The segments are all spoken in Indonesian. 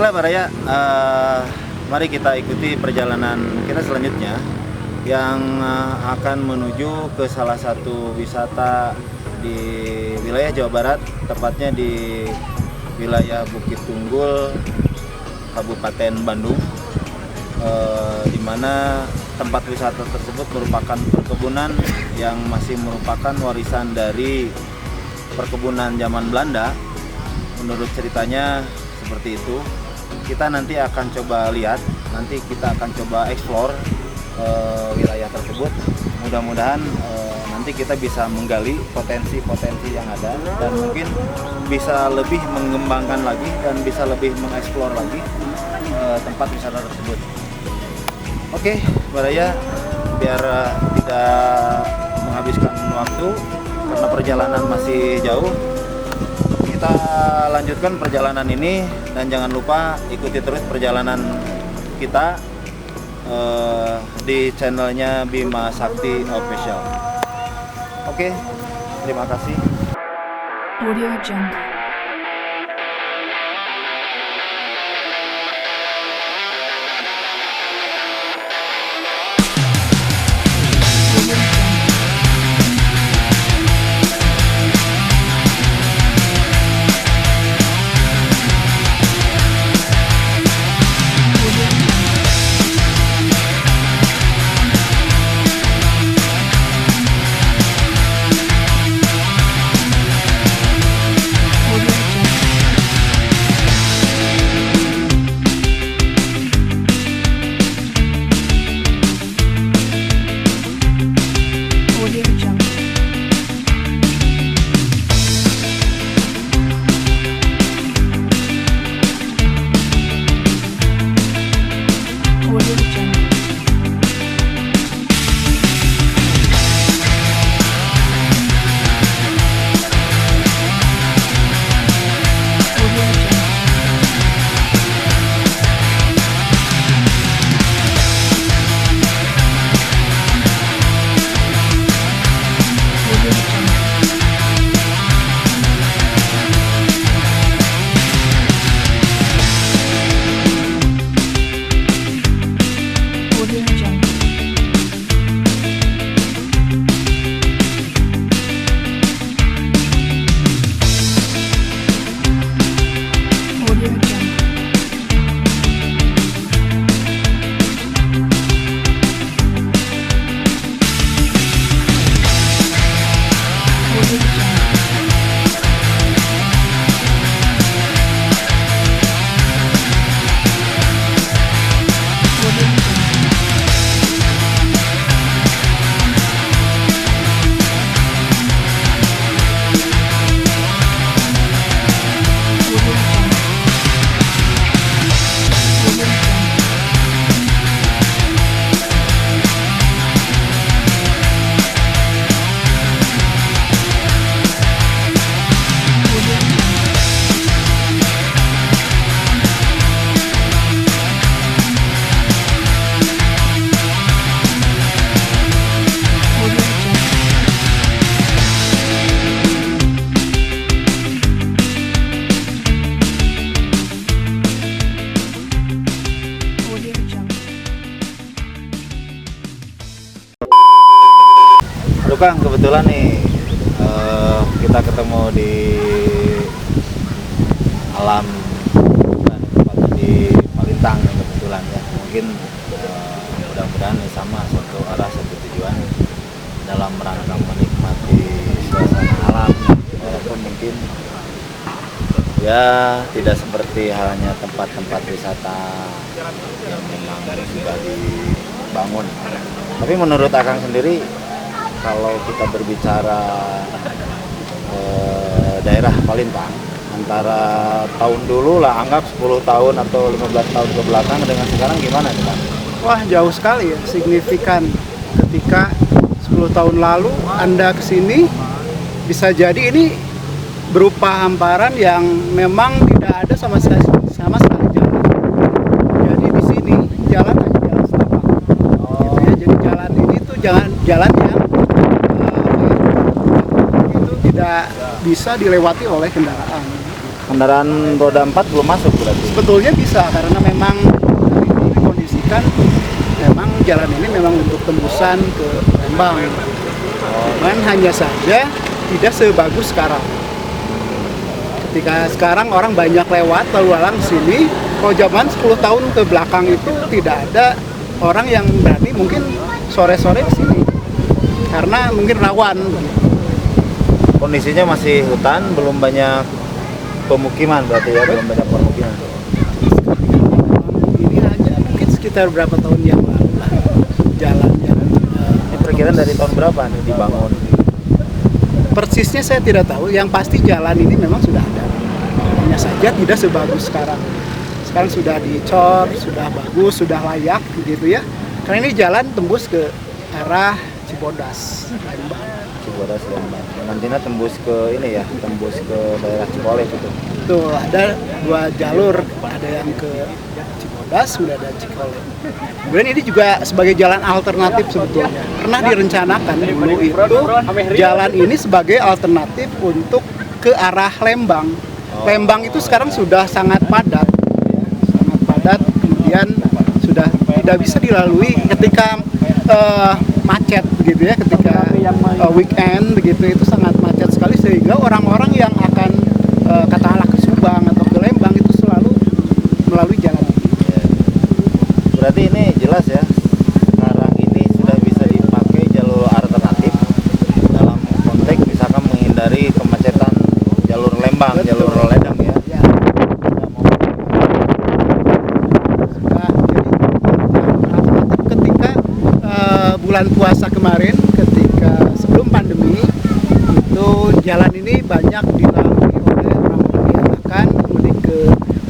Baiklah Pak Raya, mari kita ikuti perjalanan kita selanjutnya yang akan menuju ke salah satu wisata di wilayah Jawa Barat, tepatnya di wilayah Bukit Tunggul, Kabupaten Bandung, di mana tempat wisata tersebut merupakan perkebunan yang masih merupakan warisan dari perkebunan zaman Belanda. Menurut ceritanya seperti itu. Kita nanti akan coba lihat, nanti kita akan coba explore wilayah tersebut. Mudah-mudahan nanti kita bisa menggali potensi-potensi yang ada dan mungkin bisa lebih mengembangkan lagi dan bisa lebih mengeksplor lagi tempat wisata tersebut. Oke, Mbak Raya, biar tidak menghabiskan waktu karena perjalanan masih jauh, kita lanjutkan perjalanan ini dan jangan lupa ikuti terus perjalanan kita di channelnya Bima Sakti Official. Oke, terima kasih. Audio Jungle. Kang, kebetulan nih kita ketemu di alam dan tepatnya di Palintang nih, kebetulan ya. Mungkin mudah-mudahan nih sama satu arah satu tujuan dalam rangka menikmati suasana alam, walaupun mungkin ya tidak seperti halnya tempat-tempat wisata yang memang sudah dibangun. Tapi menurut Akang sendiri, kalau kita berbicara daerah Palintang, antara tahun dulu lah, anggap 10 tahun atau 15 tahun ke belakang dengan sekarang gimana nih Pak? Wah, jauh sekali ya, signifikan. Ketika 10 tahun lalu Anda kesini, bisa jadi ini berupa hamparan yang memang tidak ada sama sekali jalan. Jadi di sini jalan hanya jalan setapak. Gitu ya. Jadi jalan ini tuh jalan yang itu tidak bisa dilewati oleh kendaraan. Gitu. kendaraan roda 4 belum masuk berarti. Sebetulnya bisa karena memang ini dikondisikan memang jalan ini memang untuk tembusan ke Lembang. Cuman hanya saja tidak sebagus sekarang. Ketika sekarang orang banyak lewat lalu lalang sini, kalau zaman 10 tahun ke belakang itu tidak ada orang yang berani mungkin sore-sore ke sini. Karena mungkin rawan. Kondisinya masih hutan, belum banyak pemukiman berarti ya, belum banyak pemukiman. Ini aja mungkin sekitar berapa tahun yang lalu lah jalannya. Ini perkiraan dari tahun berapa nih dibangun? Persisnya saya tidak tahu, yang pasti jalan ini memang sudah ada. Hanya saja tidak sebagus sekarang. Sekarang sudah dicor, sudah bagus, sudah layak gitu ya. Karena ini jalan tembus ke arah Cibodas, Lembang. Cibodas Lembang. Nantinya tembus ke ini ya, tembus ke daerah Cipolek itu. Tuh ada 2 jalur, ada yang ke Cibodas, sudah ada Cikolek. Kemudian ini juga sebagai jalan alternatif sebetulnya. Pernah direncanakan dulu itu jalan ini sebagai alternatif untuk ke arah Lembang. Lembang itu sekarang sudah sangat padat, sangat padat. Kemudian sudah tidak bisa dilalui ketika macet begitu ya, ketika weekend begitu itu sangat macet sekali sehingga orang-orang yang akan katakanlah ke Subang atau ke Lembang itu selalu melalui jalan ini. Berarti ini jelas ya, sekarang ini sudah bisa dipakai jalur alternatif dalam konteks misalkan menghindari kemacetan jalur Lembang, Betul. jalur Ledang ya. Ya. Sudah jadi ketika bulan puasa kemarin, ketika sebelum pandemi itu jalan ini banyak dilalui oleh orang-orang yang akan mudik ke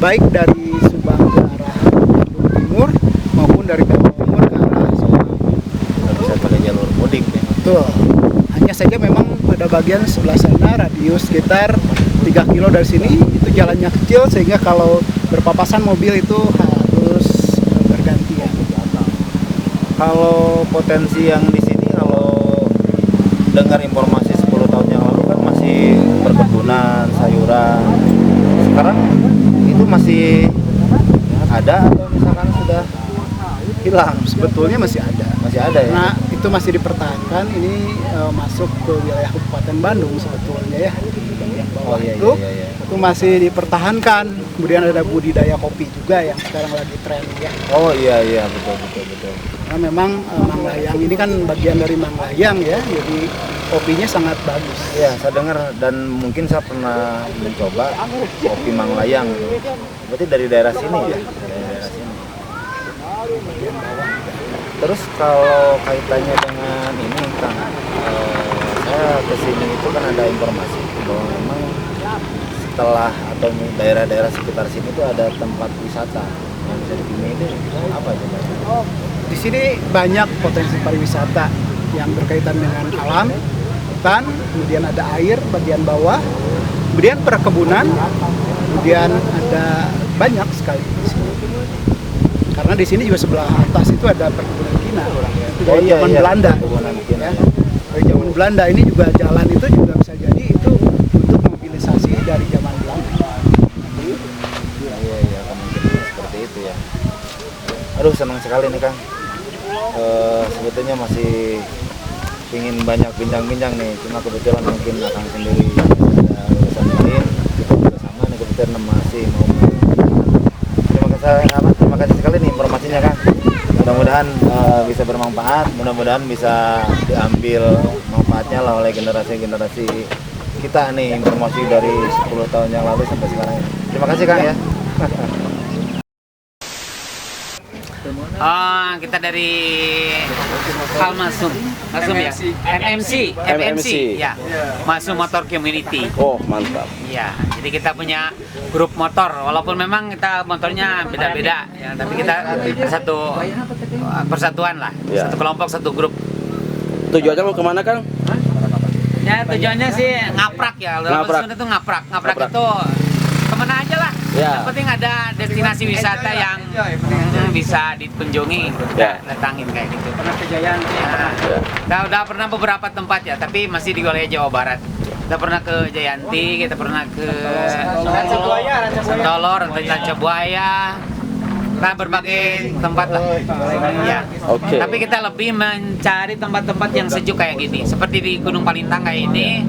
baik dari Subang ke arah Bandung Timur maupun dari Bandung Timur ke arah Subang. Sudah bisa pakai jalur mudik ya. Betul. Hanya saja memang pada bagian sebelah sana radius sekitar 3 kilo dari sini itu jalannya kecil sehingga kalau berpapasan mobil itu harus bergantian. Kalau potensi yang di sini, kalau dengar informasi 10 tahun yang lalu kan masih perkebunan, sayuran. Sekarang itu masih ada atau misalkan sudah hilang? Sebetulnya masih ada. Masih ada ya? Nah, itu masih dipertahankan. Ini masuk ke wilayah Kabupaten Bandung sebetulnya ya. Bagian bawah Oh, iya, itu, iya, iya. itu masih dipertahankan. Kemudian ada budidaya kopi juga yang sekarang lagi tren ya. Oh iya iya, betul betul betul. Karena memang Manglayang ini kan bagian dari Manglayang ya, jadi kopinya sangat bagus. Iya, saya dengar dan mungkin saya pernah mencoba kopi Manglayang. Berarti dari daerah sini ya? Dari daerah sini. Terus kalau kaitannya dengan ini Kang, saya kesini itu kan ada informasi bahwa memang setelah atau daerah-daerah sekitar sini itu ada tempat wisata yang bisa dikunjungi. Itu apa coba? Di sini banyak potensi pariwisata yang berkaitan dengan alam, hutan, kemudian ada air bagian bawah, kemudian perkebunan, kemudian ada banyak sekali di sini. Karena di sini juga sebelah atas itu ada perkebunan Kina, itu dari zaman Belanda. Perkebunan Kina. Ya. Dari zaman Belanda ini juga jalan itu juga bisa jadi itu untuk mobilisasi dari zaman Belanda. Iya iya, kemungkinan seperti itu ya. Aduh, senang sekali nih Kang. Sebetulnya masih ingin banyak bincang-bincang nih, cuma kebetulan mungkin Akang sendiri ada urusan lain, kita juga sama nih kebetulan masih mau. Terima kasih sekali nih informasinya Kang. Mudah-mudahan bisa bermanfaat, mudah-mudahan bisa diambil manfaatnya lah oleh generasi-generasi kita nih, informasi dari 10 tahun yang lalu sampai sekarang. Terima kasih Kang ya. Kita dari Masum ya, MMC, ya, Masum Motor Community. Oh, mantap. Ya, jadi kita punya grup motor, walaupun memang kita motornya beda-beda, ya, tapi kita satu persatuan lah, Ya. satu kelompok, satu grup. Tujuannya mau kemana, Kang? Ya, tujuannya sih ngaprak ya, dalam Ngaprak. Sunda itu ngaprak Ngaprak. itu kemana aja lah. Ya. Yang penting ada destinasi wisata yang bisa dikunjungi, Ya. datangin kayak gitu. Pernah kejayaan. Ya. Kita udah pernah beberapa tempat ya, tapi masih di wilayah Jawa Barat. Kita pernah ke Jayanti, kita pernah ke Santolor, Ranca Buaya, nah berbagai tempat lah. Ya. Oke. Tapi kita lebih mencari tempat-tempat yang sejuk kayak gini, seperti di Gunung Palintang kayak ini.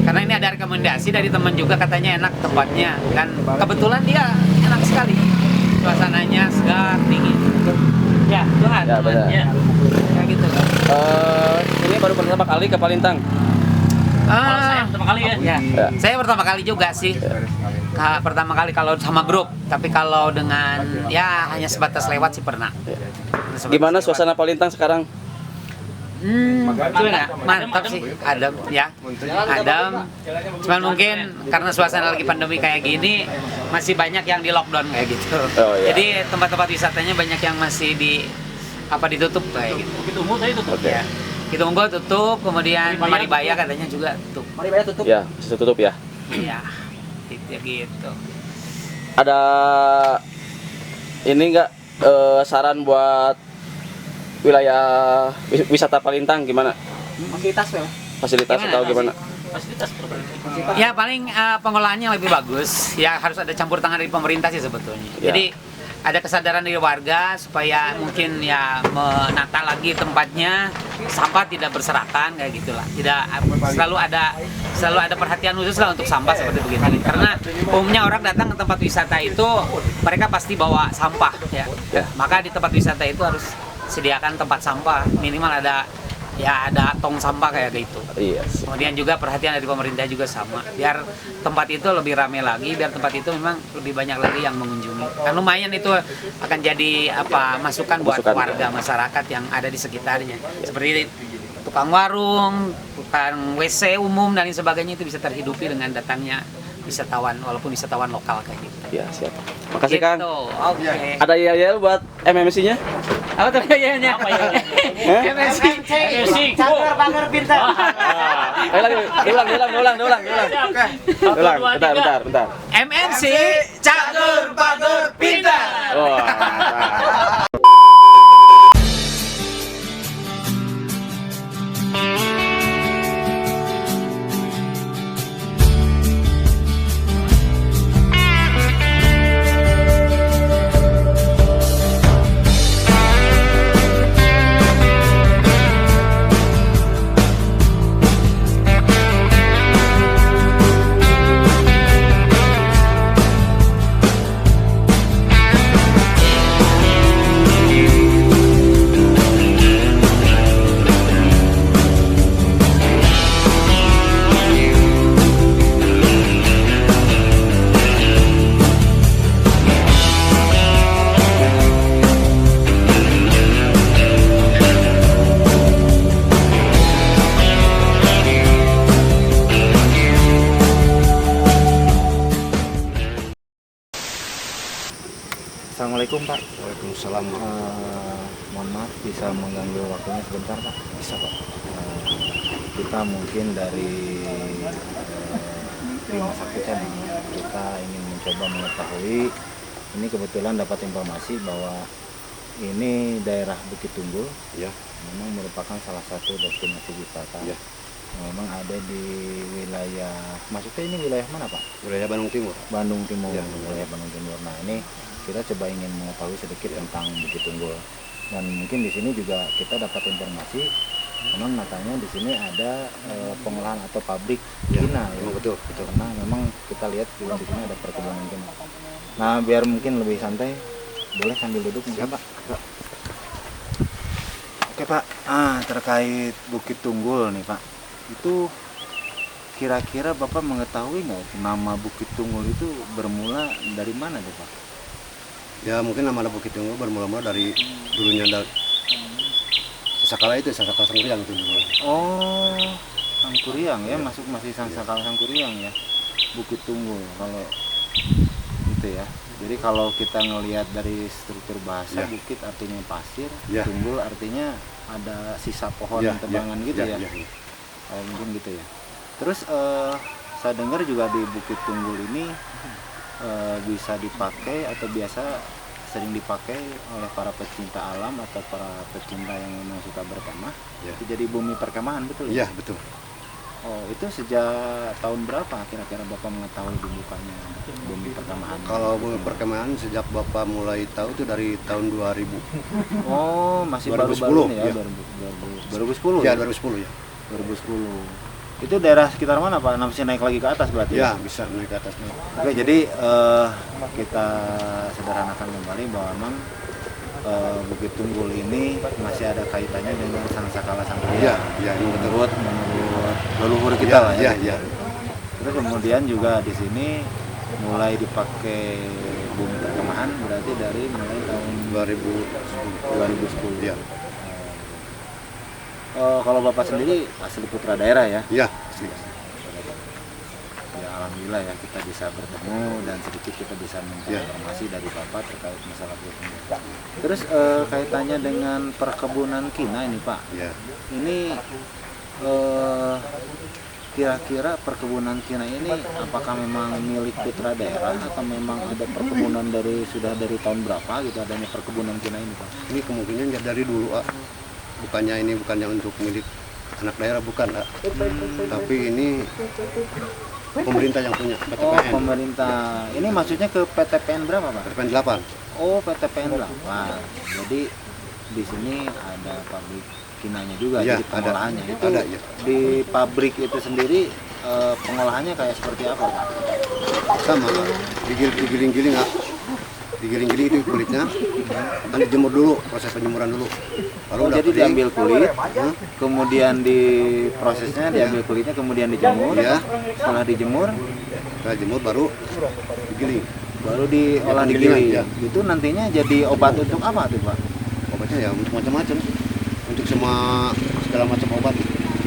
Karena ini ada rekomendasi dari teman juga, katanya enak tempatnya, dan kebetulan dia enak sekali, suasananya segar, dingin. Ya, Tuhan. Ya, benar. Ya. Kayak gitu. Ini baru pertama kali ke Palintang. Saya pertama kali ya. Ya. Saya pertama kali juga sih. Pertama kali kalau sama grup, tapi kalau dengan ya hanya sebatas lewat sih pernah. Gimana suasana Palintang sekarang? Gimana? Mantap sih, adem ya. Adem. Cuman mungkin karena suasana lagi pandemi kayak gini, masih banyak yang di lockdown kayak gitu. Oh, iya. Jadi tempat-tempat wisatanya banyak yang masih ditutup kayak gitu. Gitu Unggul tadi tutup. Oke. Ya. Gitu Unggul tutup, kemudian Maribaya katanya juga tutup. Maribaya tutup. Ya, masih tutup ya. Iya. Gitu. Ada ini enggak saran buat wilayah wisata Palintang gimana? Fasilitas Gimana? atau gimana? Ya paling pengelolaannya lebih bagus. Ya harus ada campur tangan dari pemerintah sih sebetulnya. Ya. Jadi ada kesadaran dari warga supaya mungkin ya menata lagi tempatnya, sampah tidak berserakan kayak gitulah. Tidak selalu ada perhatian khusus lah untuk sampah seperti begitu. Karena umumnya orang datang ke tempat wisata itu mereka pasti bawa sampah ya. Ya. Maka di tempat wisata itu harus sediakan tempat sampah, minimal ada tong sampah kayak gitu. Iya. Kemudian juga perhatian dari pemerintah juga sama, biar tempat itu lebih ramai lagi, biar tempat itu memang lebih banyak lagi yang mengunjungi. Kan lumayan itu akan jadi masukan buat warga masyarakat yang ada di sekitarnya. Seperti tukang warung, tukang WC umum dan lain sebagainya itu bisa terhidupi dengan datangnya wisatawan, walaupun wisatawan lokal kayak gitu. Ya, siap. Makasih Kang. Oke. Ada yel buat MMC-nya? Apa tuh kayaknya? MSC. Cagar Bager Pintar. Ayo lagi, diulang. Bentar. MNC Cager Bager Pintar. Wah, mantap. Assalamualaikum Pak. Waalaikumsalam. Mohon maaf bisa mengganggu waktunya sebentar Pak. Bisa Pak. Kita mungkin dari rumah sakit ya, kita ingin mencoba mengetahui. Ini kebetulan dapat informasi bahwa ini daerah Bukit Tunggul Ya. memang merupakan salah satu destinasi wisata. Ya. Memang ada di wilayah, maksudnya ini wilayah mana Pak? Wilayah Bandung Timur. Bandung Timur, Ya. wilayah Bandung Timur. Nah ini kita coba ingin mengetahui sedikit tentang Bukit Tunggul, dan mungkin di sini juga kita dapat informasi, memang katanya di sini ada pengolahan atau pabrik Ya, Cina, memang betul. karena memang kita lihat di sini ada perkebunan Cina. Nah biar mungkin lebih santai, boleh sambil duduk Ya mungkin? Pak. Pak. Oke Pak, terkait Bukit Tunggul nih Pak, itu kira-kira Bapak mengetahui nggak nama Bukit Tunggul itu bermula dari mana tuh Pak? Ya mungkin nama Bukit Tunggul bermula-mula dari dulunya Sangkala itu, Sangkala Sangkuriang itu dulu. Oh, Sangkuriang ya, masih Sangkala Sangkuriang ya, Bukit Tunggul kalau itu ya. Jadi kalau kita ngelihat dari struktur bahasa, Ya. bukit artinya pasir, Ya. tunggul artinya ada sisa pohon Ya, yang tebangan gitu ya. ya. Oh, mungkin gitu ya. Terus saya dengar juga di Bukit Tunggul ini bisa dipakai atau biasa sering dipakai oleh para pecinta alam atau para pecinta yang memang suka berkemah. Ya. Itu jadi bumi perkemahan, betul ya? Iya betul. Oh, itu sejak tahun berapa kira-kira Bapak mengetahui dibukanya Bumi Perkemahan? Kalau Bumi Perkemahan sejak Bapak mulai tahu itu dari tahun 2000. Oh, masih 2010, baru-baru ini ya, ya. 2010 Ya, ya? 2010 ya. 2010. Itu daerah sekitar mana Pak? Masih naik lagi ke atas berarti? Ya, bisa naik ke atas. Oke, jadi kita sederhanakan kembali bahwa memang Bukit Tunggul ini masih ada kaitannya dengan Sangsakala Sang Iya, Hyang. iya, ini betul. menurut leluhur kita lah ya. Iya, iya. Terus kemudian juga di sini mulai dipakai Bumi Perkemahan berarti dari mulai tahun 2010. Iya. Kalau Bapak sendiri asli putra daerah ya? Iya. Ya alhamdulillah ya kita bisa bertemu dan sedikit kita bisa minta Ya. informasi dari Bapak terkait masalah Bukit. Terus kaitannya dengan perkebunan kina ini Pak, Iya. ini kira-kira perkebunan kina ini apakah memang milik putra daerah atau memang ada perkebunan sudah dari tahun berapa gitu adanya perkebunan kina ini Pak? Ini kemungkinan ya dari dulu, bukannya untuk milik anak daerah, bukan, tapi ini pemerintah yang punya, Oh PTPN. pemerintah, ini maksudnya ke PTPN berapa Pak? PTPN 8. Oh PTPN 8. Jadi di sini ada pabrik kinanya juga, Iya, jadi pengolahannya ada. itu Ada, iya. di pabrik itu sendiri pengolahannya kayak seperti apa Pak? Sama, digiling-giling, digiling-giling itu kulitnya, kan dijemur dulu, proses penjemuran dulu. Lalu Oh udah jadi kering, diambil kulit, kemudian diprosesnya, diambil kulitnya, kemudian dijemur. Iya. Setelah dijemur, Setelah jemur baru digiling. baru diolah Ya, digiling. ya. Itu nantinya jadi obat untuk apa tuh Pak? Obatnya ya untuk macam-macam, untuk segala macam obat.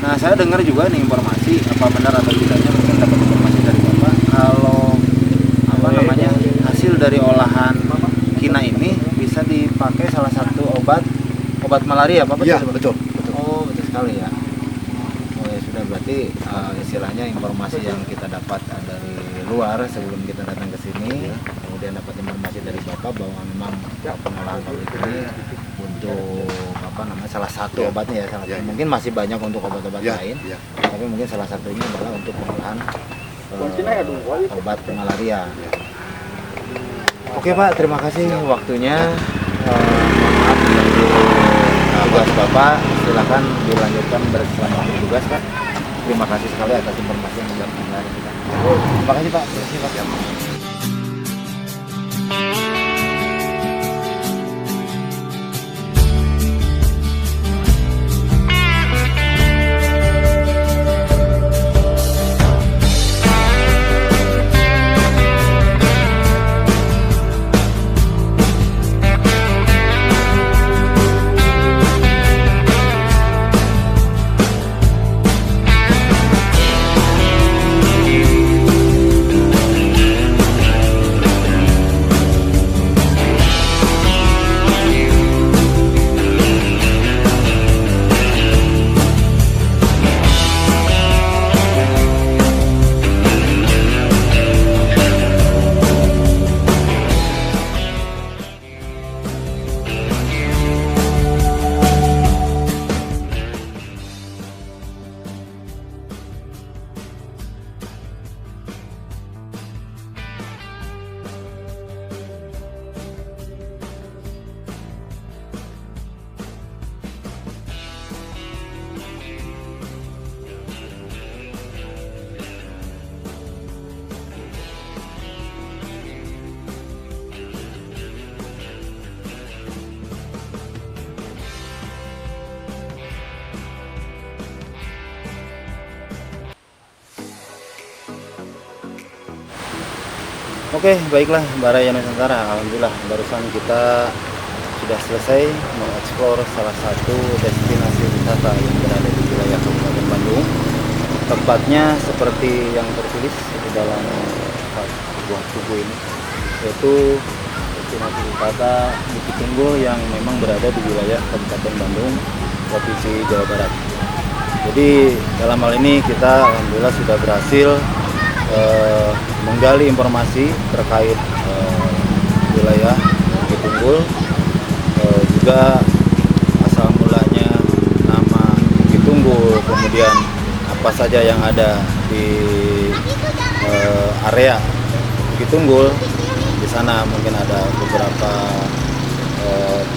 Nah saya dengar juga nih informasi, apa benar atau tidaknya mungkin dapat informasi dari Bapak kalau apa namanya hasil dari olahan kina ini bisa dipakai salah satu obat malaria Bapak Iya, betul? betul. Oh betul sekali ya. Oh ya sudah, berarti istilahnya informasi yang kita dapat dari luar sebelum kita datang ke sini, kemudian dapat informasi dari Bapak bahwa memang pengolahan pabrik ini untuk apa namanya salah satu obatnya ya, Ya. mungkin masih banyak untuk obat-obat Ya, lain, ya. tapi mungkin salah satunya adalah untuk pengolahan obat malaria. Oke Pak, terima kasih waktunya. Maaf mengganggu tugas Bapak, silakan dilanjutkan bersama tugas Pak. Terima kasih sekali atas informasi yang sudah diberikan. Terima kasih Pak. Terima kasih Pak. Oke, baiklah Baraya Nusantara. Alhamdulillah barusan kita sudah selesai mengeksplor salah satu destinasi wisata yang berada di wilayah Kabupaten Bandung. Tepatnya seperti yang tertulis di dalam buah buku ini, yaitu destinasi wisata Bukit Tunggul yang memang berada di wilayah Kabupaten Bandung, Provinsi Jawa Barat. Jadi dalam hal ini kita alhamdulillah sudah berhasil menggali informasi terkait wilayah Bukit Tunggul, juga asal mulanya nama Bukit Tunggul, kemudian apa apa saja yang ada di area Bukit Tunggul. Di sana mungkin ada beberapa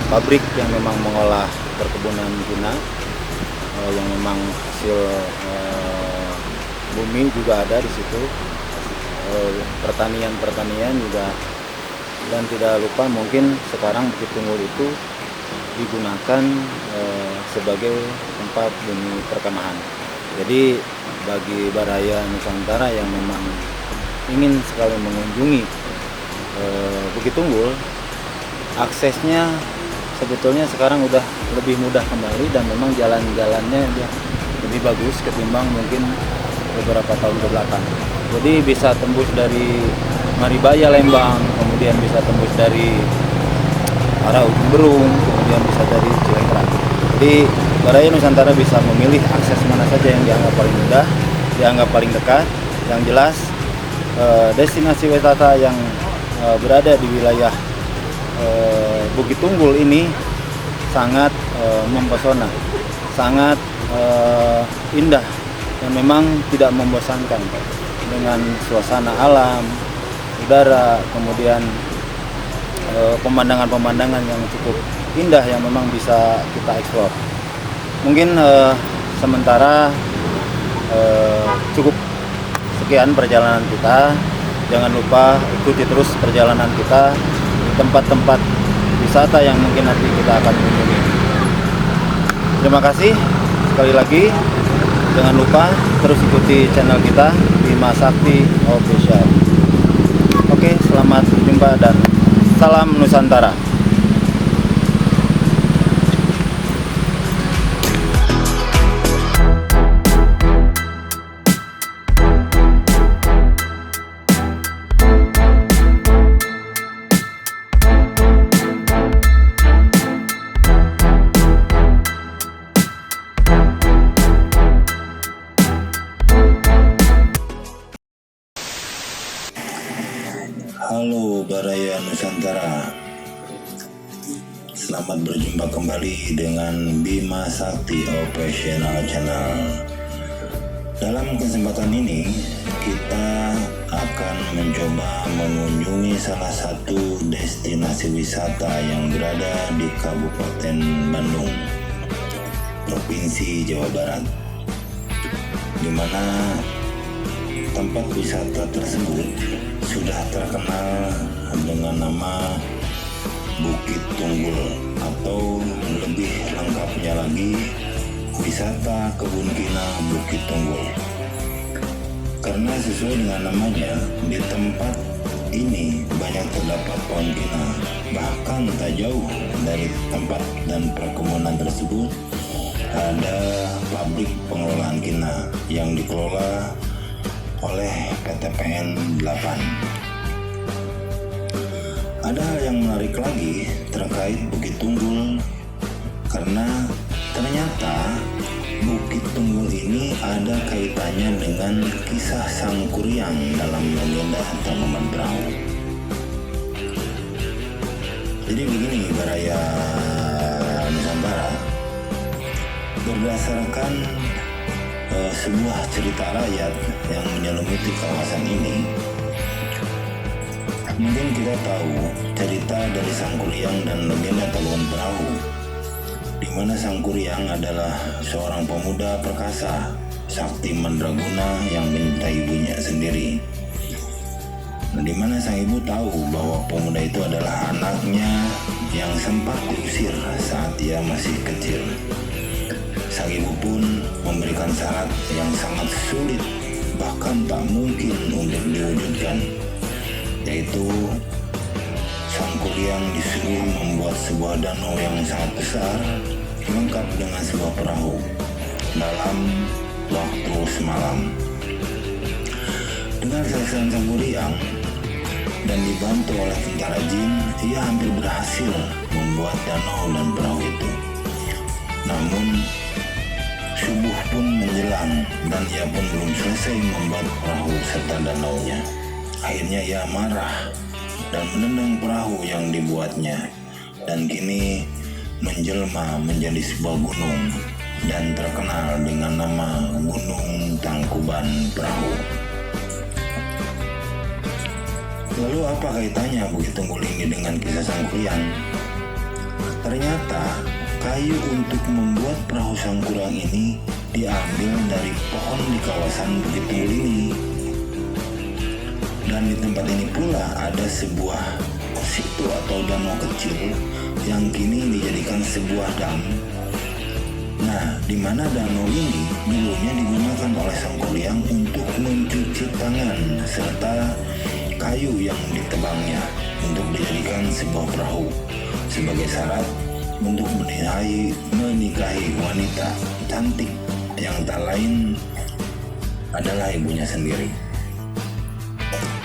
pabrik yang memang mengolah perkebunan guna, yang memang hasil bumi juga ada di situ, pertanian juga, dan tidak lupa mungkin sekarang Bukit Tunggul itu digunakan sebagai tempat bumi perkemahan. Jadi bagi Baraya Nusantara yang memang ingin sekali mengunjungi Bukit Tunggul, aksesnya sebetulnya sekarang udah lebih mudah kembali, dan memang jalan-jalannya lebih bagus ketimbang mungkin beberapa tahun ke belakang. Jadi bisa tembus dari Maribaya Lembang, kemudian bisa tembus dari arah Ujung Berung, kemudian bisa dari Cilengkrang. Jadi Baraya Nusantara bisa memilih akses mana saja yang dianggap paling mudah, dianggap paling dekat. Yang jelas destinasi wisata yang berada di wilayah Bukit Tunggul ini sangat mempesona, sangat indah, dan memang tidak membosankan dengan suasana alam, udara, kemudian pemandangan-pemandangan yang cukup indah yang memang bisa kita eksplor. Mungkin sementara cukup sekian perjalanan kita. Jangan lupa ikuti terus perjalanan kita di tempat-tempat wisata yang mungkin nanti kita akan kunjungi. Terima kasih sekali lagi. Jangan lupa terus ikuti channel kita Bima Sakti Official. Oke, selamat berjumpa dan salam Nusantara. Halo Baraya Nusantara, selamat berjumpa kembali dengan Bima Sakti Official Channel. Dalam kesempatan ini kita akan mencoba mengunjungi salah satu destinasi wisata yang berada di Kabupaten Bandung, Provinsi Jawa Barat, di mana tempat wisata tersebut sudah terkenal dengan nama Bukit Tunggul, atau lebih lengkapnya lagi wisata kebun kina Bukit Tunggul. Karena sesuai dengan namanya, di tempat ini banyak terdapat pohon kina. Bahkan tak jauh dari tempat dan perkebunan tersebut ada pabrik pengelolaan kina yang dikelola oleh PTPN 8. Ada hal yang menarik lagi terkait Bukit Tunggul, karena ternyata Bukit Tunggul ini ada kaitannya dengan kisah Sang Kuryang dalam legenda Tangkuban Perahu. Jadi begini Baraya Nusantara, berdasarkan sebuah cerita rakyat yang menyelimuti kawasan ini, mungkin kita tahu cerita dari Sang Kuryang dan legenda Tangkuban Perahu, di mana Sang Kuryang adalah seorang pemuda perkasa, sakti mandraguna yang mencintai ibunya sendiri. Di mana sang ibu tahu bahwa pemuda itu adalah anaknya yang sempat diusir saat ia masih kecil. Sang ibu pun memberikan syarat yang sangat sulit, bahkan tak mungkin untuk diwujudkan, yaitu Sang Kuryang disuruh membuat sebuah danau yang sangat besar, lengkap dengan sebuah perahu, dalam waktu semalam. Dengan kesaksian Sang Kuryang dan dibantu oleh tentara jin, ia hampir berhasil membuat danau dan perahu itu. Namun subuh pun menjelang dan ia pun belum selesai membuat perahu serta danaunya. Akhirnya ia marah dan menendang perahu yang dibuatnya, dan kini menjelma menjadi sebuah gunung dan terkenal dengan nama Gunung Tangkuban Perahu. Lalu apa kaitannya Bukit Tunggul ini dengan kisah Sangkuriang? Ternyata kayu untuk membuat perahu Sangkuriang ini diambil dari pohon di kawasan Bukit Tunggul ini. Dan di tempat ini pula ada sebuah situ atau danau kecil yang kini dijadikan sebuah dam. Nah, di mana danau ini dulunya digunakan oleh Sangkuriang untuk mencuci tangan serta kayu yang ditebangnya untuk dijadikan sebuah perahu sebagai syarat untuk menikahi wanita cantik yang tak lain adalah ibunya sendiri.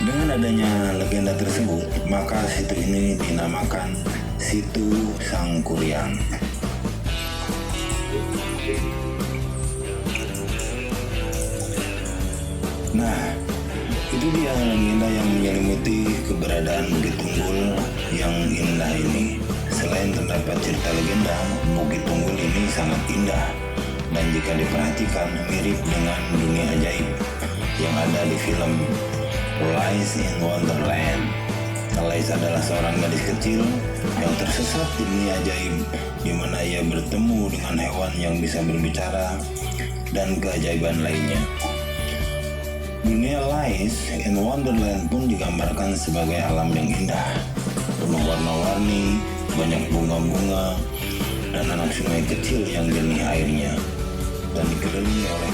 Dengan adanya legenda tersebut, maka situ ini dinamakan Situ Sangkuriang. Nah, itu dia legenda yang menyelimuti keberadaan Bukit Tunggul yang indah ini. Selain terdapat cerita legenda, Bukit Tunggul ini sangat indah dan jika diperhatikan mirip dengan dunia ajaib yang ada di film Alice in Wonderland. Alice adalah seorang gadis kecil yang tersesat di dunia ajaib di mana ia bertemu dengan hewan yang bisa berbicara dan keajaiban lainnya. Dunia Alice in Wonderland pun digambarkan sebagai alam yang indah, penuh warna-warni, banyak bunga-bunga, dan anak sungai kecil yang jernih airnya, dan dikelilingi oleh